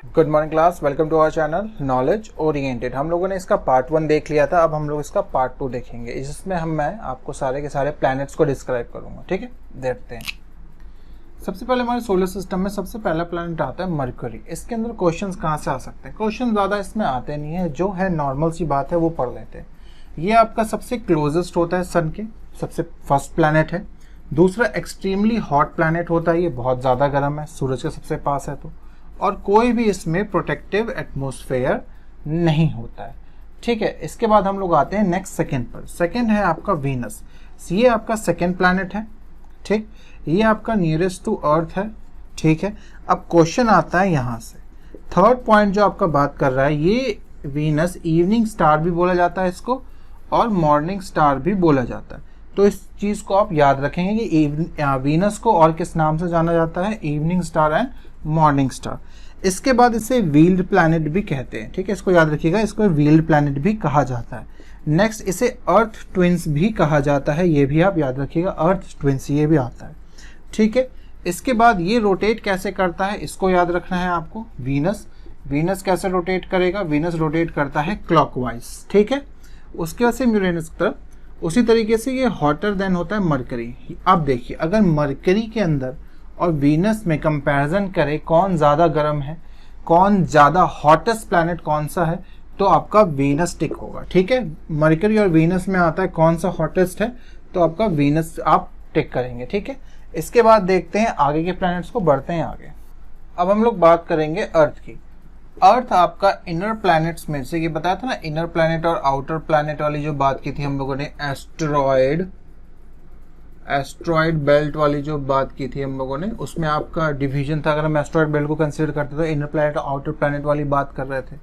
Good morning class, welcome to our channel knowledge oriented. हम लोगों ने इसका पार्ट 1 देख लिया था, अब हम लोग इसका पार्ट 2 देखेंगे। इसमें मैं आपको सारे के सारे प्लैनेट्स को डिस्क्राइब करूंगा। ठीक है, देखते हैं। सबसे पहले हमारे सोलर सिस्टम में सबसे पहला प्लैनेट आता है मरकरी। इसके अंदर क्वेश्चंस कहाँ से आ सकते हैं? क्वेश्चन ज़्यादा इसमें आते नहीं है, जो है नॉर्मल सी बात है वो पढ़ लेते हैं। ये आपका सबसे क्लोजेस्ट होता है सन के, सबसे फर्स्ट प्लैनेट है। दूसरा एक्सट्रीमली हॉट प्लैनेट होता है, ये बहुत ज़्यादा गर्म है, सूरज के सबसे पास है तो। और कोई भी इसमें प्रोटेक्टिव एटमॉस्फेयर नहीं होता है। ठीक है, इसके बाद हम लोग आते हैं नेक्स्ट सेकंड पर। सेकंड है आपका वीनस। ये आपका सेकंड प्लैनेट है। ठीक, ये आपका नियरेस्ट टू अर्थ है। ठीक है, अब क्वेश्चन आता है यहाँ से। थर्ड पॉइंट जो आपका बात कर रहा है, ये वीनस इवनिंग स्टार भी बोला जाता है इसको, और मॉर्निंग स्टार भी बोला जाता है। तो इस चीज को आप याद रखेंगे कि वीनस को और किस नाम से जाना जाता है? Evening star and morning star. इसके बाद इसे व्हील्ड प्लैनेट भी कहते हैं। ठीक है, इसको याद रखिएगा, इसको व्हील्ड प्लैनेट भी कहा जाता है। नेक्स्ट, इसे अर्थ ट्विंस भी कहा जाता है, ये भी आप याद रखिएगा, अर्थ ट्विंस ये भी आता है। ठीक है, इसके बाद ये रोटेट कैसे करता है इसको याद रखना है आपको। वीनस कैसे रोटेट करेगा? वीनस रोटेट करता है क्लॉकवाइज। ठीक है, उसके बाद से यूरेनस की तरफ। उसी तरीके से ये हॉटर देन होता है मरकरी। अब देखिए, अगर मरकरी के अंदर और वीनस में कंपैरिजन करें कौन ज़्यादा गर्म है, कौन ज़्यादा हॉटेस्ट प्लैनेट कौन सा है, तो आपका वीनस टिक होगा। ठीक है, मरकरी और वीनस में आता है कौन सा हॉटेस्ट है, तो आपका वीनस आप टिक करेंगे। ठीक है, इसके बाद देखते हैं आगे के प्लैनेट्स को, बढ़ते हैं आगे। अब हम लोग बात करेंगे अर्थ की। अर्थ आपका इनर प्लैनेट्स में से, ये बताया था ना, इनर प्लैनेट और आउटर प्लैनेट वाली जो बात की थी हम लोगों ने, एस्ट्रॉयड बेल्ट वाली जो बात की थी हम लोगों ने, उसमें आपका डिवीजन था। अगर हम एस्ट्रॉयड बेल्ट को कंसीडर करते तो इनर प्लैनेट और आउटर प्लैनेट वाली बात कर रहे थे।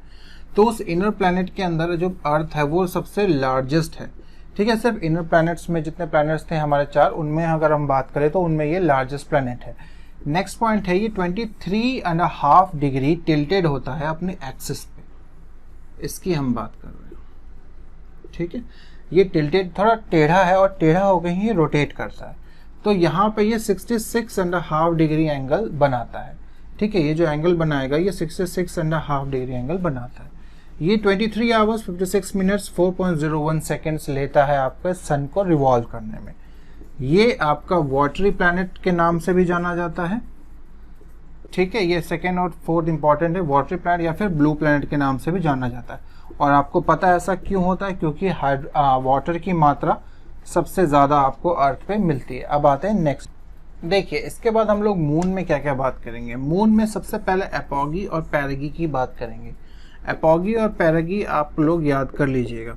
तो उस इनर प्लैनेट के अंदर जो अर्थ है वो सबसे लार्जेस्ट है। ठीक है, सिर्फ इनर प्लैनेट्स में जितने प्लैनेट्स थे हमारे 4, उनमें अगर हम बात करें तो उनमें ये लार्जेस्ट प्लैनेट है। नेक्स्ट पॉइंट है, ये 23.5 डिग्री टिल्टेड होता है अपने एक्सिस पे, इसकी हम बात कर रहे हैं। ठीक है, ये टिल्टेड थोड़ा टेढ़ा है, और टेढ़ा हो गई ये रोटेट करता है, तो यहाँ पे ये 66.5 डिग्री एंगल बनाता है। ठीक है, ये जो एंगल बनाएगा ये 66.5 डिग्री एंगल बनाता है। ये 23 आवर्स 56 मिनट्स 4.01 सेकेंड्स लेता है आपके सन को रिवॉल्व करने में। ये आपका वाटरी प्लैनेट के नाम से भी जाना जाता है। ठीक है, ये सेकेंड और फोर्थ इंपॉर्टेंट है, वाटरी प्लैनेट या फिर ब्लू प्लैनेट के नाम से भी जाना जाता है। और आपको पता है ऐसा क्यों होता है? क्योंकि वाटर की मात्रा सबसे ज़्यादा आपको अर्थ पे मिलती है। अब आते हैं नेक्स्ट। देखिए, इसके बाद हम लोग मून में क्या क्या बात करेंगे। मून में सबसे पहले एपोगी और पेरेगी की बात करेंगे। एपोगी और पेरेगी आप लोग याद कर लीजिएगा।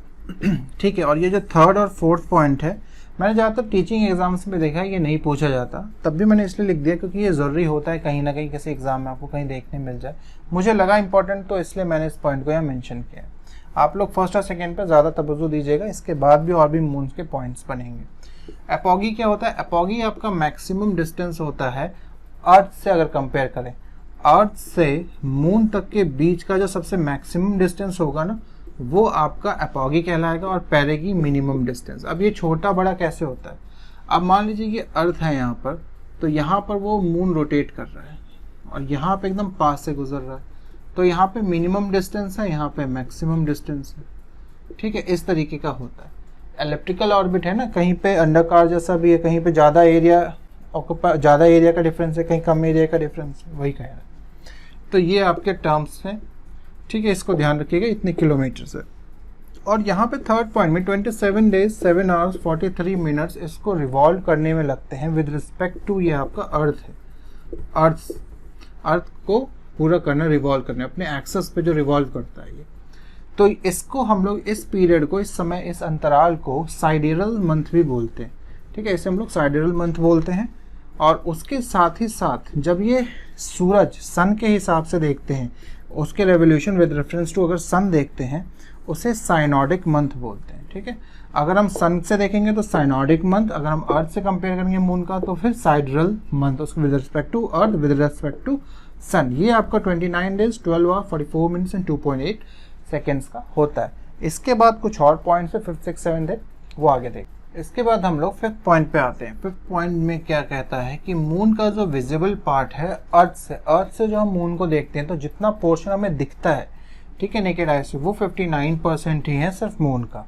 ठीक है, और ये जो थर्ड और फोर्थ पॉइंट है, मैंने ज़्यादातर टीचिंग एग्जाम्स में देखा है ये नहीं पूछा जाता, तब भी मैंने इसलिए लिख दिया क्योंकि ये ज़रूरी होता है कहीं ना कहीं किसी एग्जाम में आपको कहीं देखने मिल जाए। मुझे लगा इंपॉर्टेंट, तो इसलिए मैंने इस पॉइंट को यहाँ मेंशन किया है। आप लोग फर्स्ट और सेकंड पर ज़्यादा तवज्जो दीजिएगा, इसके बाद भी और भी मून्स के पॉइंट्स बनेंगे। एपोगी क्या होता है? एपोगी आपका मैक्सिमम डिस्टेंस होता है अर्थ से, अगर कंपेयर करें अर्थ से मून तक के बीच का जो सबसे मैक्सिमम डिस्टेंस होगा ना, वो आपका एपोगी कहलाएगा, और पेरेगी मिनिमम डिस्टेंस। अब ये छोटा बड़ा कैसे होता है? अब मान लीजिए ये अर्थ है यहाँ पर, तो यहाँ पर वो मून रोटेट कर रहा है और यहाँ पे एकदम पास से गुजर रहा है, तो यहाँ पे मिनिमम डिस्टेंस है, यहाँ पे मैक्सिमम डिस्टेंस है। ठीक है, इस तरीके का होता है। एलिप्टिकल ऑर्बिट है ना, कहीं पे अंडाकार जैसा भी है, कहीं पे ज़्यादा एरिया का डिफरेंस है, कहीं कम एरिया का डिफरेंस है, वही कह रहा है। तो ये आपके टर्म्स हैं। ठीक है, इसको ध्यान रखिएगा, इतने किलोमीटर से। और यहाँ पे थर्ड पॉइंट में 27 डेज 7 आवर्स 43 मिनट्स इसको रिवॉल्व करने में लगते हैं विद रिस्पेक्ट टू ये आपका अर्थ है। अर्थ को पूरा करना, रिवॉल्व करना, अपने एक्सेस पे जो रिवॉल्व करता है ये। तो इसको हम लोग, इस पीरियड को, इस समय, इस अंतराल को साइडेरल मंथ भी बोलते हैं। ठीक है, इसे हम लोग साइडेरल मंथ बोलते हैं। और उसके साथ ही साथ जब ये सूरज सन के हिसाब से देखते हैं, उसके रेवोल्यूशन विद रेफरेंस टू अगर सन देखते हैं, उसे साइनोडिक मंथ बोलते हैं। ठीक है, अगर हम सन से देखेंगे तो साइनोडिक मंथ, अगर हम अर्थ से कंपेयर करेंगे मून का तो फिर साइडरल मंथ, उसको with respect to earth, with respect to sun. ये आपका 29 days 12 hour 44 minutes and 2.8 seconds का होता है। इसके बाद कुछ और पॉइंट्स है 5th 6th 7th 8th, वो आगे देख। इसके बाद हम लोग फिफ्थ पॉइंट पे आते हैं। फिफ्थ पॉइंट में क्या कहता है कि मून का जो विजिबल पार्ट है अर्थ से जो हम मून को देखते हैं तो जितना पोर्शन हमें दिखता है, ठीक है, नेकेड आई से, वो 59% ही है सिर्फ मून का।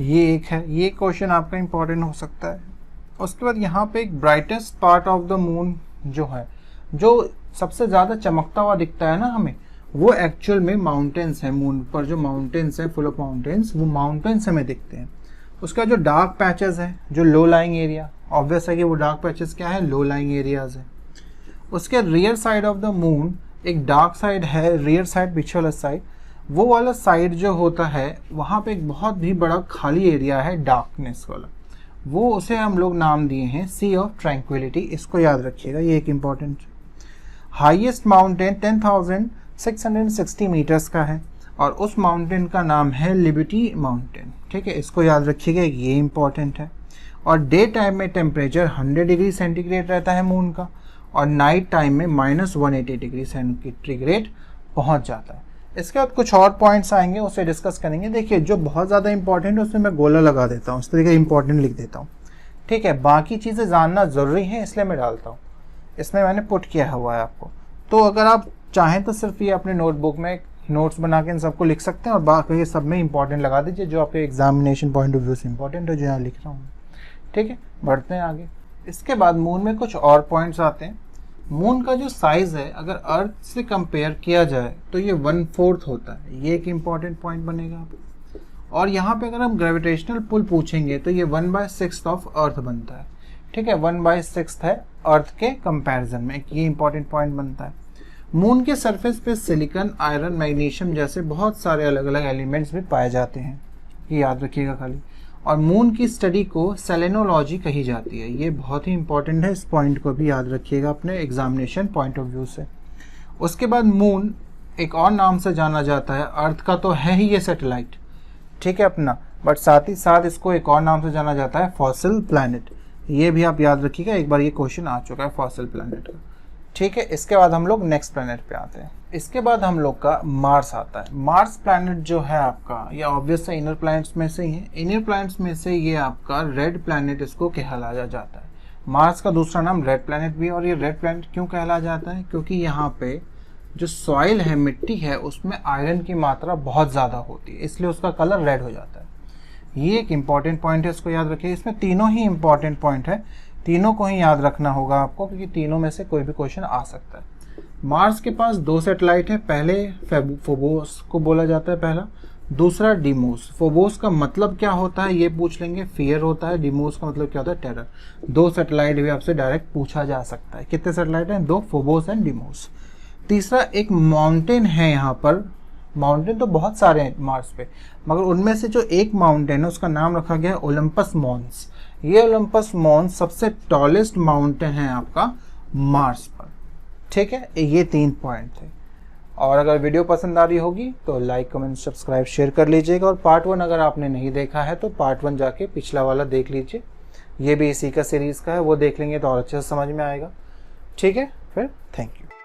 ये एक है, ये क्वेश्चन आपका इंपॉर्टेंट हो सकता है। उसके बाद यहाँ पे एक brightest part of the moon जो है, जो सबसे ज़्यादा चमकता हुआ दिखता है ना हमें, वो एक्चुअल में माउंटेन्स है। मून पर जो माउंटेन्स है, फुल ऑफ माउंटेन्स, वो माउंटेन्स हमें दिखते हैं। उसका जो डार्क पैचेस है, जो लो लाइंग एरिया, ऑब्वियस है कि वो डार्क पैचेस क्या है, लो लाइंग एरियाज है। उसके rear side of the moon एक डार्क साइड है, रियर साइड, पीछे वाला साइड, वो वाला साइड जो होता है वहाँ पे एक बहुत ही बड़ा खाली एरिया है डार्कनेस वाला, वो उसे हम लोग नाम दिए हैं सी ऑफ ट्रैंक्विलिटी। इसको याद रखिएगा, ये एक इम्पॉर्टेंट। हाईएस्ट माउंटेन 10,660 मीटर्स का है और उस माउंटेन का नाम है लिबर्टी माउंटेन, ठीक है, इसको याद रखिएगा, ये इंपॉर्टेंट है। और डे टाइम में टेम्परेचर 100 डिग्री सेंटीग्रेड रहता है मून का, और नाइट टाइम में -180 डिग्री सेंटीग्रेड पहुंच जाता है। इसके बाद कुछ और पॉइंट्स आएंगे, उसे डिस्कस करेंगे। देखिए, जो बहुत ज़्यादा इंपॉर्टेंट है उसमें मैं गोला लगा देता हूँ, इस तरीके इंपॉर्टेंट लिख देता हूँ, ठीक है। बाकी चीज़ें जानना ज़रूरी है इसलिए मैं डालता हूँ, इसमें मैंने पुट किया हुआ है आपको। तो अगर आप चाहें तो सिर्फ ये अपने नोटबुक में नोट्स बना के इन सबको लिख सकते हैं और बाकी ये सब में इंपॉर्टेंट लगा दीजिए, जो आपके एग्जामिनेशन पॉइंट ऑफ व्यू से इंपॉर्टेंट है, जो यहाँ लिख रहा हूँ, ठीक है। बढ़ते हैं आगे। इसके बाद मून में कुछ और पॉइंट्स आते हैं। मून का जो साइज है अगर अर्थ से कंपेयर किया जाए तो ये 1/4 होता है, ये एक इम्पॉर्टेंट पॉइंट बनेगा। और यहाँ पे अगर हम ग्रेविटेशनल पुल पूछेंगे तो ये 1/6 ऑफ अर्थ बनता है, ठीक है, 1/6 है अर्थ के कंपैरिजन में, ये इंपॉर्टेंट पॉइंट बनता है। मून के सरफेस पे सिलिकॉन, आयरन, मैग्नीशियम जैसे बहुत सारे अलग अलग एलिमेंट्स भी पाए जाते हैं, ये याद रखिएगा खाली। और मून की स्टडी को सेलेनोलॉजी कही जाती है, ये बहुत ही इंपॉर्टेंट है, इस पॉइंट को भी याद रखिएगा अपने एग्जामिनेशन पॉइंट ऑफ व्यू से। उसके बाद मून एक और नाम से जाना जाता है, अर्थ का तो है ही ये सैटेलाइट, ठीक है अपना, बट साथ ही साथ इसको एक और नाम से जाना जाता है फॉसिल प्लैनेट, ये भी आप याद रखिएगा, एक बार ये क्वेश्चन आ चुका है फॉसिल प्लैनेट का, ठीक है। इसके बाद हम लोग नेक्स्ट प्लैनेट पे आते हैं। इसके बाद हम लोग का मार्स आता है। मार्स प्लैनेट जो है आपका, ये ऑब्वियस है इनर प्लैनेट्स में से ही है। इनर प्लैनेट्स में से ये आपका रेड प्लैनेट इसको कहलाया जाता है। मार्स का दूसरा नाम रेड प्लैनेट भी है। और ये रेड प्लैनेट क्यों कहलाया जाता है? क्योंकि यहाँ पे जो सॉइल है, मिट्टी है, उसमें आयरन की मात्रा बहुत ज़्यादा होती है, इसलिए उसका कलर रेड हो जाता है। ये एक इम्पॉर्टेंट पॉइंट है, इसको याद रखिए। इसमें तीनों ही इम्पॉर्टेंट पॉइंट है, तीनों को ही याद रखना होगा आपको, क्योंकि तीनों में से कोई भी क्वेश्चन आ सकता है। मार्स के पास 2 सैटेलाइट है, पहले फोबोस को बोला जाता है पहला, दूसरा डिमोस। फोबोस का मतलब क्या होता है ये पूछ लेंगे, फियर होता है। डिमोस का मतलब क्या होता है? टेरर। 2 सैटेलाइट भी आपसे डायरेक्ट पूछा जा सकता है। कितने सैटेलाइट हैं? 2, फोबोस एंड डिमोस। तीसरा एक माउंटेन है यहाँ पर, माउंटेन तो बहुत सारे हैं मार्स पे, मगर उनमें से जो एक माउंटेन है उसका नाम रखा गया है ओलंपस मॉन्स। ये ओलंपस मॉन्स सबसे टॉलेस्ट माउंटेन है आपका मार्स पर, ठीक है। ये 3 पॉइंट थे। और अगर वीडियो पसंद आ रही होगी तो लाइक, कमेंट, सब्सक्राइब, शेयर कर लीजिएगा। और पार्ट 1 अगर आपने नहीं देखा है तो पार्ट 1 जाके पिछला वाला देख लीजिए, ये भी इसी का सीरीज का है, वो देख लेंगे तो और अच्छे से समझ में आएगा, ठीक है। फिर थैंक यू।